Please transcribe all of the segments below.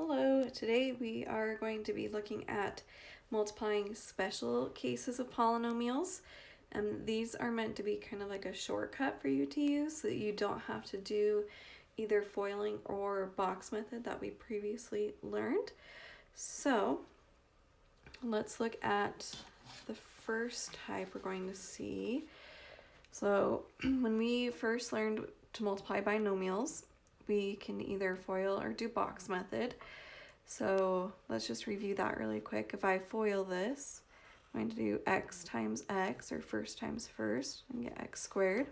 Hello, today we are going to be looking at multiplying special cases of polynomials. These are meant to be kind of like a shortcut for you to use so that you don't have to do either foiling or box method that we previously learned. So let's look at the first type we're going to see. So when we first learned to multiply binomials, we can either FOIL or do box method. So let's just review that really quick. If I FOIL this, I'm going to do x times x, or first times first, and get x squared.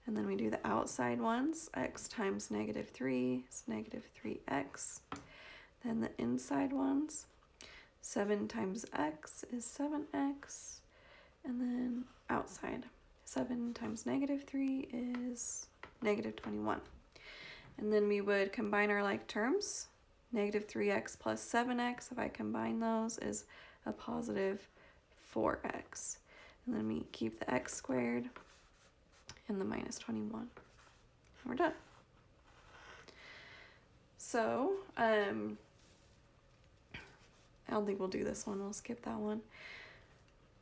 And then we do the outside ones, x times -3 is -3x. Then the inside ones, 7 times x is 7x. And then outside, 7 times -3 is -21. And then we would combine our like terms. -3x plus 7x, if I combine those, is a positive 4x. And then we keep the x squared and the -21. And we're done. So, I don't think we'll do this one. We'll skip that one.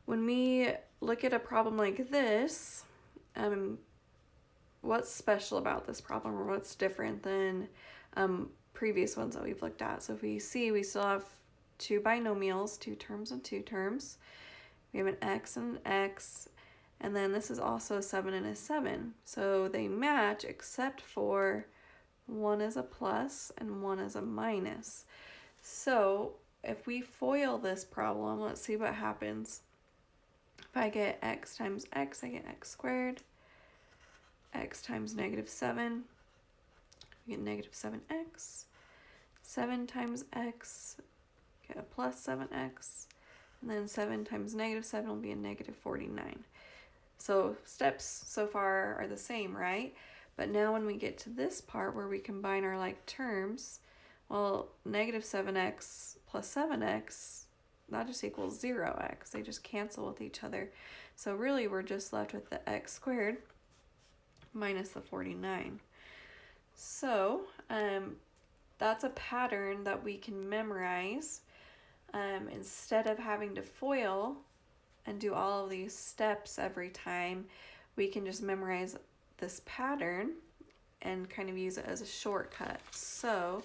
When we look at a problem like this, what's special about this problem, or what's different than previous ones that we've looked at? So if we see, we still have two binomials, two terms and two terms. We have an x and an x, and then this is also a 7 and a 7. So they match except for one is a plus and one is a minus. So if we FOIL this problem, let's see what happens. If I get x times x, I get x squared. X times -7, we get -7x. 7 times x, get a plus 7x. And then 7 times -7 will be a -49. So steps so far are the same, right? But now when we get to this part where we combine our like terms, well, -7x plus 7x, that just equals 0x. They just cancel with each other. So really we're just left with the x squared minus the 49. So that's a pattern that we can memorize. Instead of having to FOIL and do all of these steps every time, we can just memorize this pattern and kind of use it as a shortcut. So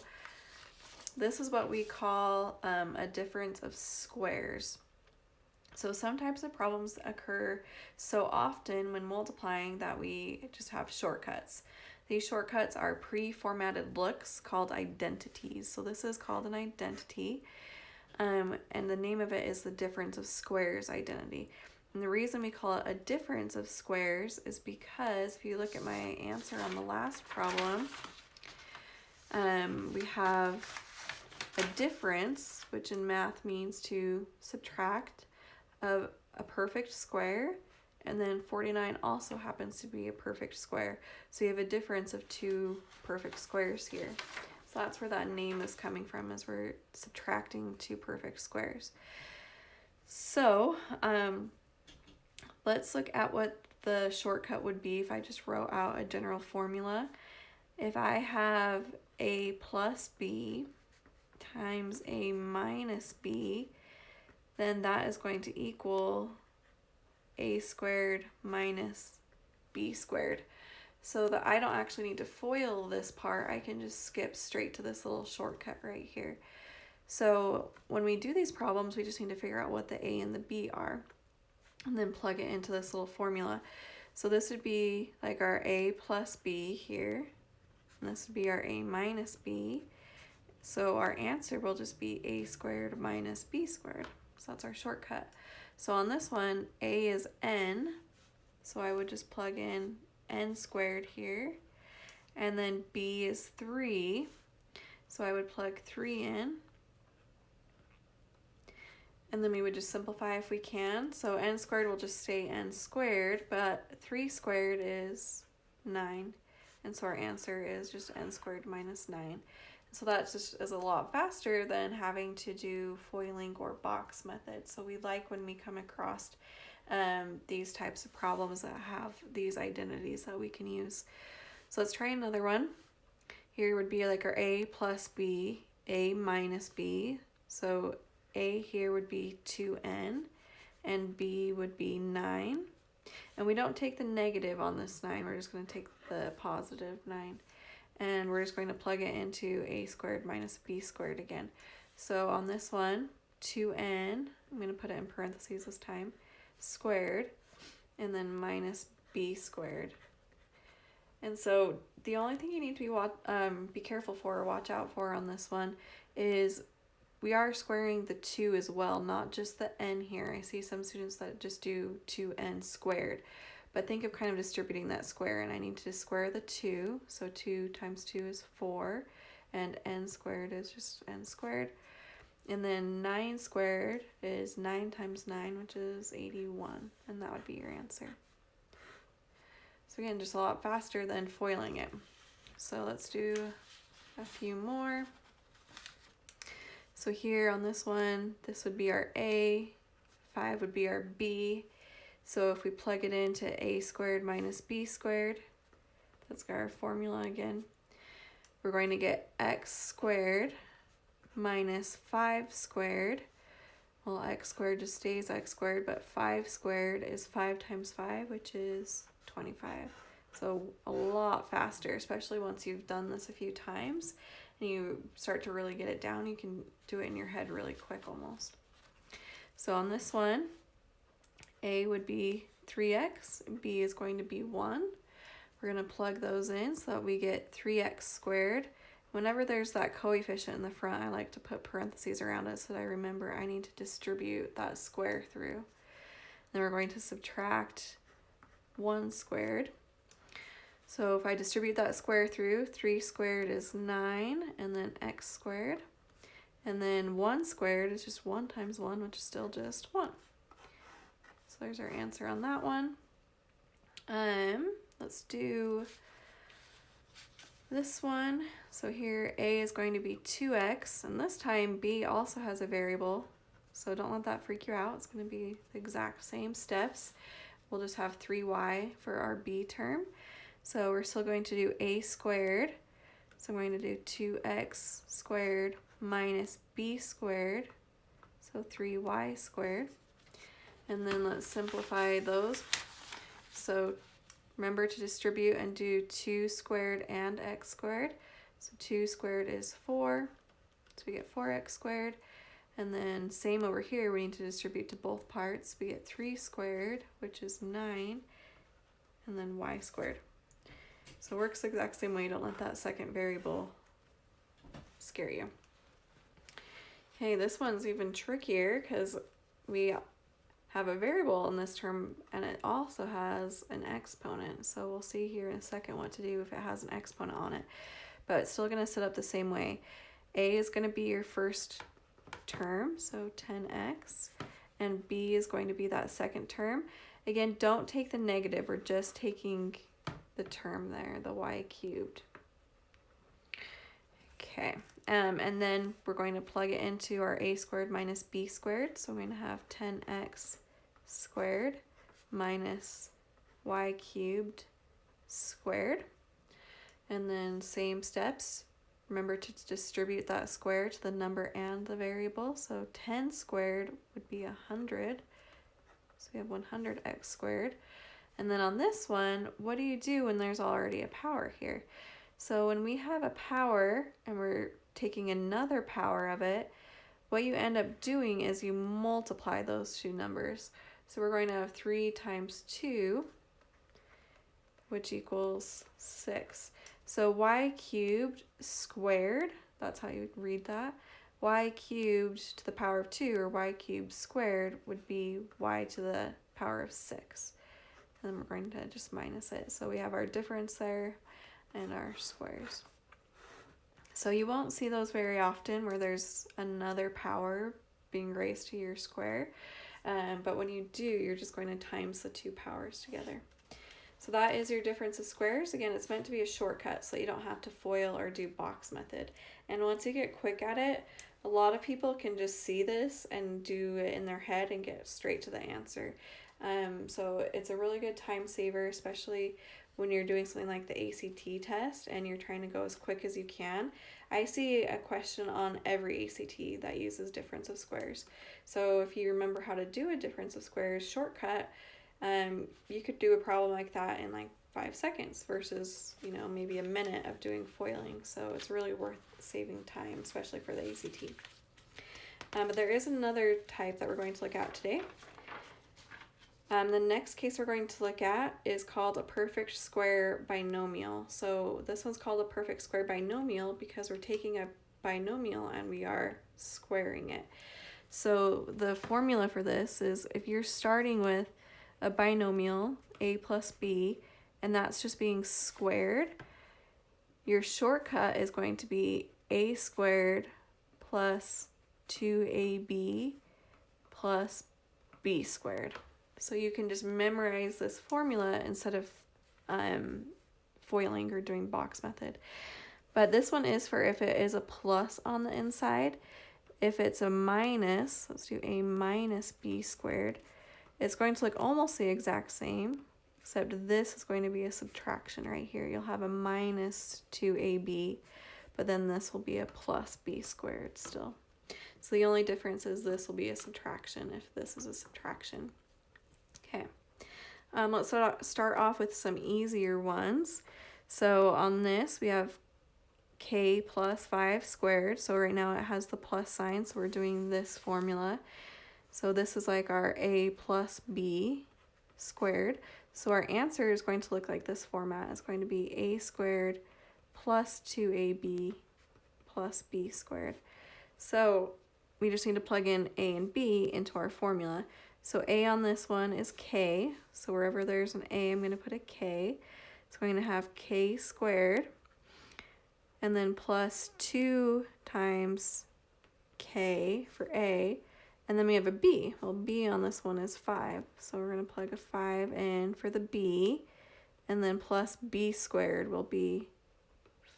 this is what we call a difference of squares. So some types of problems occur so often when multiplying that we just have shortcuts. These shortcuts are pre-formatted looks called identities. So this is called an identity, and the name of it is the difference of squares identity. And the reason we call it a difference of squares is because if you look at my answer on the last problem, we have a difference, which in math means to subtract, of a perfect square, and then 49 also happens to be a perfect square. So you have a difference of two perfect squares here. So that's where that name is coming from, as we're subtracting two perfect squares. So let's look at what the shortcut would be if I just wrote out a general formula. If I have a plus b times a minus b, then that is going to equal a squared minus b squared. So that I don't actually need to FOIL this part, I can just skip straight to this little shortcut right here. So when we do these problems, we just need to figure out what the a and the b are, and then plug it into this little formula. So this would be like our a plus b here, and this would be our a minus b. So our answer will just be a squared minus b squared. So that's our shortcut. So on this one, a is n, so I would just plug in n squared here, and then b is 3, so I would plug 3 in, and then we would just simplify if we can. So n squared will just stay n squared, but 3 squared is 9, and so our answer is just n squared minus 9. So that just is a lot faster than having to do FOILing or box method. So we like when we come across these types of problems that have these identities that we can use. So let's try another one. Here would be like our a plus b a minus b. So a here would be 2n, and b would be 9. And we don't take the negative on this 9, we're just going to take the positive 9. And we're just going to plug it into a squared minus b squared again. So on this one, 2n, I'm going to put it in parentheses this time, squared, and then minus b squared. And so the only thing you need to be careful for or watch out for on this one is we are squaring the 2 as well, not just the n here. I see some students that just do 2n squared. But think of kind of distributing that square, and I need to square the 2. So 2 times 2 is 4, and n squared is just n squared. And then 9 squared is 9 times 9, which is 81, and that would be your answer. So again, just a lot faster than foiling it. So let's do a few more. So here on this one, this would be our a, 5 would be our b. So if we plug it into a squared minus b squared, that's our formula again, we're going to get x squared minus 5 squared. Well, x squared just stays x squared, but 5 squared is 5 times 5, which is 25. So a lot faster, especially once you've done this a few times and you start to really get it down. You can do it in your head really quick almost. So on this one, a would be 3x, b is going to be 1. We're going to plug those in so that we get 3x squared. Whenever there's that coefficient in the front, I like to put parentheses around it so that I remember I need to distribute that square through. Then we're going to subtract 1 squared. So if I distribute that square through, 3 squared is 9, and then x squared. And then 1 squared is just 1 times 1, which is still just 1. So there's our answer on that one. Let's do this one. So here a is going to be 2x, and this time b also has a variable, so don't let that freak you out. It's going to be the exact same steps. We'll just have 3y for our b term. So we're still going to do a squared. So I'm going to do 2x squared minus b squared, so 3y squared. And then let's simplify those. So remember to distribute and do 2 squared and x squared. So 2 squared is 4, so we get 4x squared. And then same over here, we need to distribute to both parts. We get 3 squared, which is 9, and then y squared. So it works the exact same way. Don't let that second variable scare you. Okay, this one's even trickier because we have a variable in this term and it also has an exponent. So we'll see here in a second what to do if it has an exponent on it. But it's still going to set up the same way. A is going to be your first term, so 10x, and b is going to be that second term. Again, don't take the negative, we're just taking the term there, the y cubed. Okay, and then we're going to plug it into our a squared minus b squared, so we're going to have 10x squared minus y cubed squared. And then same steps, remember to distribute that square to the number and the variable. So 10 squared would be 100, so we have 100x squared. And then on this one, what do you do when there's already a power here? So when we have a power and we're taking another power of it, what you end up doing is you multiply those two numbers. So we're going to have 3 times 2, which equals 6. So y cubed squared, that's how you read that. Y cubed to the power of 2, or y cubed squared, would be y to the power of 6. And then we're going to just minus it. So we have our difference there and our squares. So you won't see those very often where there's another power being raised to your square. But when you do, you're just going to times the two powers together. So that is your difference of squares. Again, it's meant to be a shortcut so you don't have to FOIL or do box method. And once you get quick at it, a lot of people can just see this and do it in their head and get straight to the answer. So it's a really good time saver, especially when you're doing something like the ACT test and you're trying to go as quick as you can, I see a question on every ACT that uses difference of squares. So if you remember how to do a difference of squares shortcut, you could do a problem like that in like 5 seconds versus, you know, maybe a minute of doing foiling. So it's really worth saving time, especially for the ACT. But there is another type that we're going to look at today. The next case we're going to look at is called a perfect square binomial. So this one's called a perfect square binomial because we're taking a binomial and we are squaring it. So the formula for this is if you're starting with a binomial, a plus b, and that's just being squared, your shortcut is going to be a squared plus 2ab plus b squared. So you can just memorize this formula instead of foiling or doing box method. But this one is for if it is a plus on the inside. If it's a minus, let's do a minus b squared, it's going to look almost the exact same, except this is going to be a subtraction right here. You'll have a minus 2ab, but then this will be a plus b squared still. So the only difference is this will be a subtraction if this is a subtraction. Okay, let's start off with some easier ones. So on this, we have k plus 5 squared. So right now it has the plus sign, so we're doing this formula. So this is like our a plus b squared. So our answer is going to look like this format. It's going to be a squared plus 2ab plus b squared. So we just need to plug in a and b into our formula. So a on this one is k, so wherever there's an a, I'm going to put a k. It's going to have k squared, and then plus 2 times k for a, and then we have a b. Well, b on this one is 5, so we're going to plug a 5 in for the b, and then plus b squared will be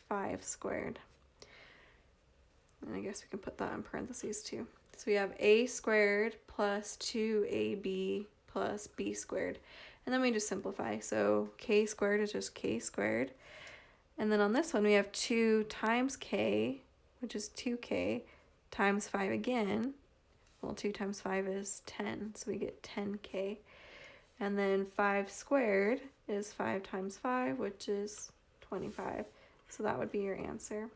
5 squared. And I guess we can put that in parentheses too. So we have a squared plus 2ab plus b squared. And then we just simplify. So k squared is just k squared. And then on this one we have 2 times k, which is 2k, times 5 again. Well, 2 times 5 is 10, so we get 10k. And then 5 squared is 5 times 5, which is 25. So that would be your answer.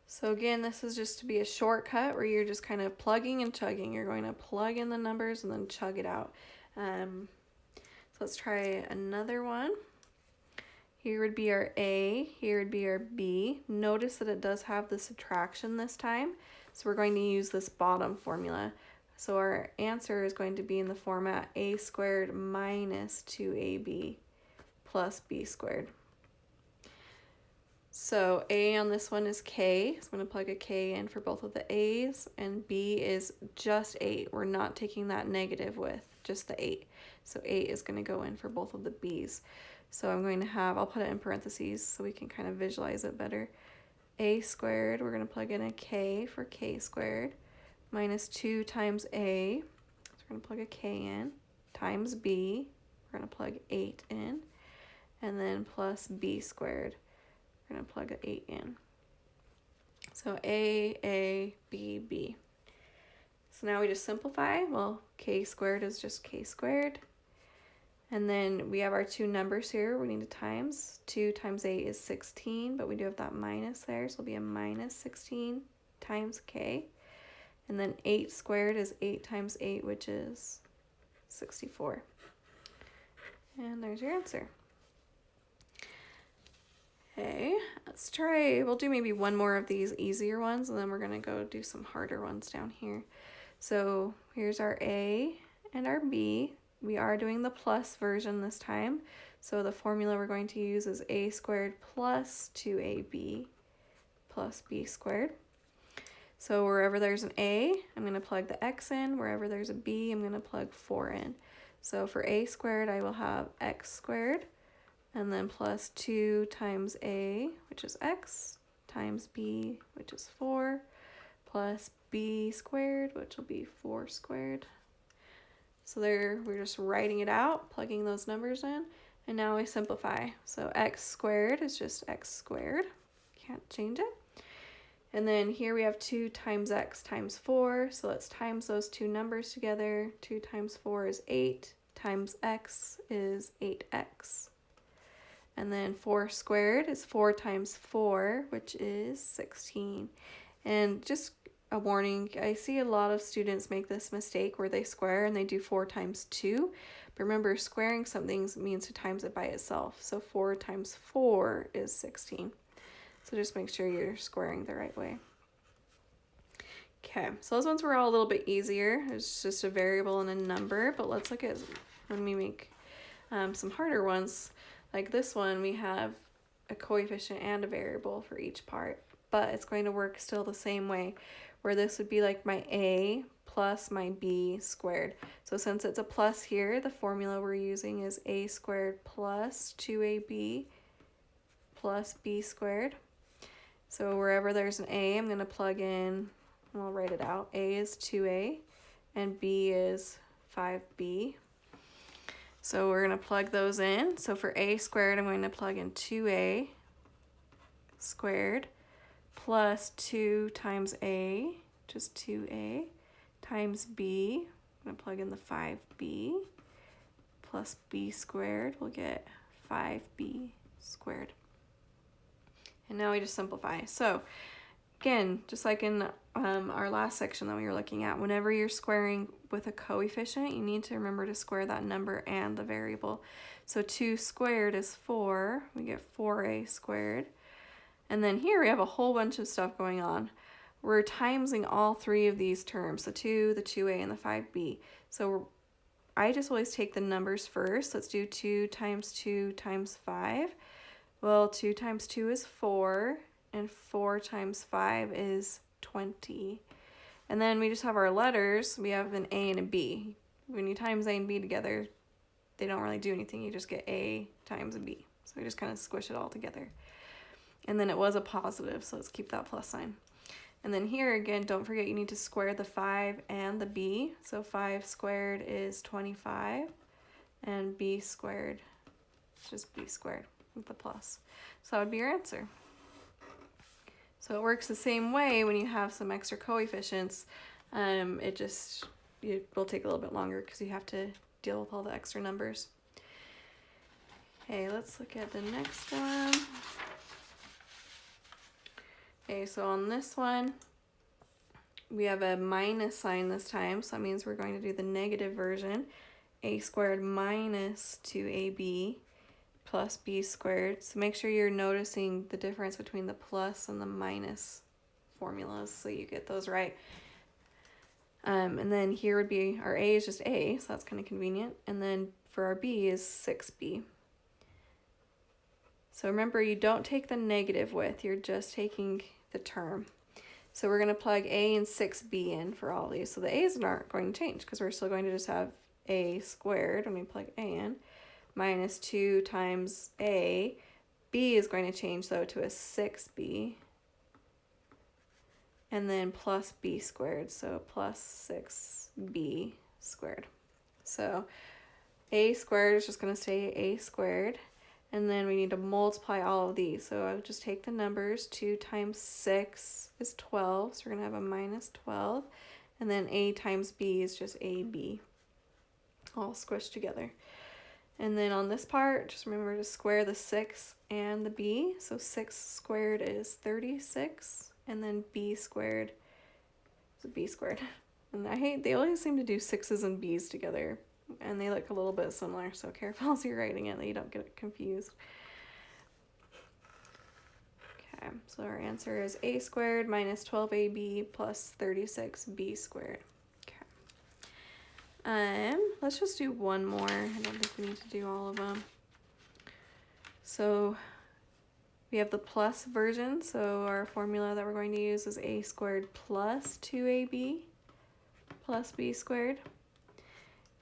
So again, this is just to be a shortcut where you're just kind of plugging and chugging. You're going to plug in the numbers and then chug it out. So let's try another one. Here would be our A, here would be our B. Notice that it does have the subtraction this time. So we're going to use this bottom formula. So our answer is going to be in the format a squared minus 2ab plus b squared. So a on this one is k, so I'm going to plug a k in for both of the a's, and b is just 8. We're not taking that negative with, just the 8. So 8 is going to go in for both of the b's. So I'm going to have, I'll put it in parentheses so we can kind of visualize it better. A squared, we're going to plug in a k for k squared, minus 2 times a, so we're going to plug a k in, times b, we're going to plug 8 in, and then plus b squared. We're going to plug an 8 in. So A, B, B. So now we just simplify. Well, k squared is just k squared. And then we have our two numbers here we need to times. 2 times 8 is 16, but we do have that minus there, so it'll be a minus 16 times k. And then 8 squared is 8 times 8, which is 64. And there's your answer. Okay, let's try, we'll do maybe one more of these easier ones, and then we're going to go do some harder ones down here. So here's our A and our B. We are doing the plus version this time. So the formula we're going to use is a squared plus 2ab plus b squared. So wherever there's an a, I'm going to plug the x in. Wherever there's a b, I'm going to plug 4 in. So for a squared, I will have x squared, and then plus 2 times a, which is x, times b, which is 4, plus b squared, which will be 4 squared. So there, we're just writing it out, plugging those numbers in, and now we simplify. So x squared is just x squared. Can't change it. And then here we have 2 times x times 4. So let's times those two numbers together. 2 times 4 is 8. Times x is 8x. And then 4 squared is 4 times 4, which is 16. And just a warning, I see a lot of students make this mistake where they square and they do 4 times 2. But remember, squaring something means to times it by itself. So 4 times 4 is 16. So just make sure you're squaring the right way. Okay, so those ones were all a little bit easier. It's just a variable and a number, but let's look at when we make some harder ones. Like this one, we have a coefficient and a variable for each part, but it's going to work still the same way, where this would be like my a plus my b squared. So since it's a plus here, the formula we're using is a squared plus 2ab plus b squared. So wherever there's an a, I'm going to plug in, and I'll write it out. A is 2a, and b is 5b. So we're going to plug those in. So for a squared, I'm going to plug in 2a squared plus 2 times a, just 2a, times b, I'm going to plug in the 5b, plus b squared, we'll get 5b squared. And now we just simplify. So again, just like in our last section that we were looking at, whenever you're squaring with a coefficient, you need to remember to square that number and the variable. So 2 squared is 4, we get 4a squared. And then here we have a whole bunch of stuff going on. We're timesing all three of these terms, the 2, the 2a, and the 5b. So I just always take the numbers first. Let's do 2 times 2 times 5. Well, 2 times 2 is 4, and 4 times 5 is 20. And then we just have our letters. We have an a and a b. When you times a and b together, they don't really do anything. You just get a times a b. So we just kind of squish it all together. And then it was a positive, so let's keep that plus sign. And then here again, don't forget you need to square the 5 and the b. So 5 squared is 25, and b squared is just b squared with the plus. So that would be your answer. So it works the same way when you have some extra coefficients. It will take a little bit longer because you have to deal with all the extra numbers. Okay, let's look at the next one. Okay, so on this one, we have a minus sign this time, so that means we're going to do the negative version. A squared minus 2ab plus b squared. So make sure you're noticing the difference between the plus and the minus formulas so you get those right. And then here would be our a is just a, so that's kind of convenient. And then for our b is 6b. So remember, you don't take the negative with, you're just taking the term. So we're going to plug a and 6b in for all these. So the a's aren't going to change because we're still going to just have a squared when we plug a in, minus 2 times a. B is going to change though to a 6b, and then plus b squared, so plus 6b squared. So a squared is just going to stay a squared, and then we need to multiply all of these. So I'll just take the numbers. 2 times 6 is 12, so we're going to have a minus 12, and then a times b is just ab, all squished together. And then on this part, just remember to square the 6 and the b. So 6 squared is 36, and then b squared is a b squared. And they always seem to do 6's and b's together, and they look a little bit similar, so careful as you're writing it that you don't get confused. Okay, so our answer is a squared minus 12ab plus 36b squared. Let's just do one more. I don't think we need to do all of them. So we have the plus version. So our formula that we're going to use is a squared plus 2ab plus b squared.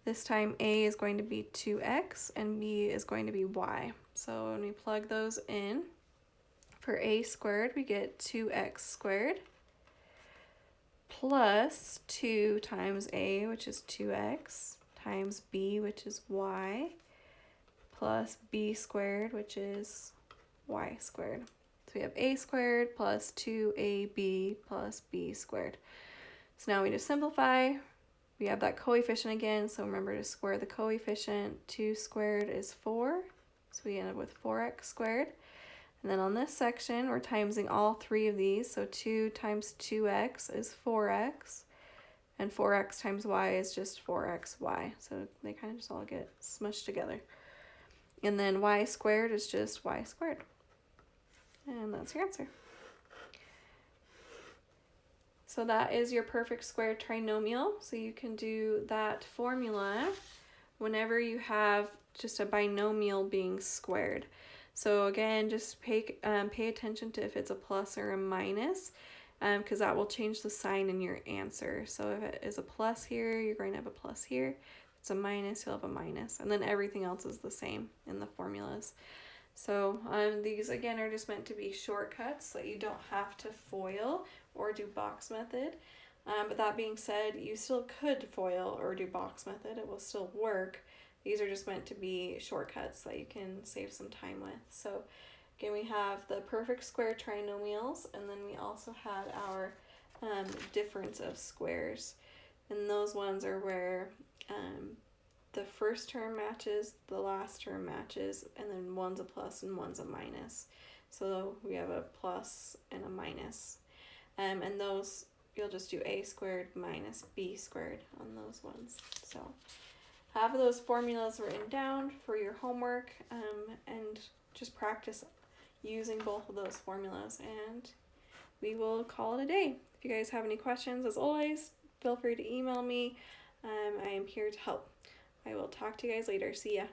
This time a is going to be 2x and b is going to be y. So when we plug those in, for a squared we get 2x squared plus 2 times a, which is 2x, times b, which is y, plus b squared, which is y squared. So we have a squared plus 2ab plus b squared. So now we just simplify. We have that coefficient again, so remember to square the coefficient. 2 squared is 4, so we end up with 4x squared. And then on this section, we're timesing all three of these, so 2 times 2x is 4x, and 4x times y is just 4xy, so they kind of just all get smushed together. And then y squared is just y squared. And that's your answer. So that is your perfect square trinomial. So you can do that formula whenever you have just a binomial being squared. So again, just pay attention to if it's a plus or a minus, because that will change the sign in your answer. So if it is a plus here, you're going to have a plus here. If it's a minus, you'll have a minus. And then everything else is the same in the formulas. So these again are just meant to be shortcuts so that you don't have to FOIL or do box method. But that being said, you still could FOIL or do box method. It will still work. These are just meant to be shortcuts that you can save some time with. So again, we have the perfect square trinomials, and then we also had our difference of squares. And those ones are where the first term matches, the last term matches, and then one's a plus and one's a minus. So we have a plus and a minus. And those, you'll just do a squared minus b squared on those ones. So have those formulas written down for your homework, and just practice using both of those formulas, and we will call it a day. If you guys have any questions, as always, feel free to email me. I am here to help. I will talk to you guys later. See ya.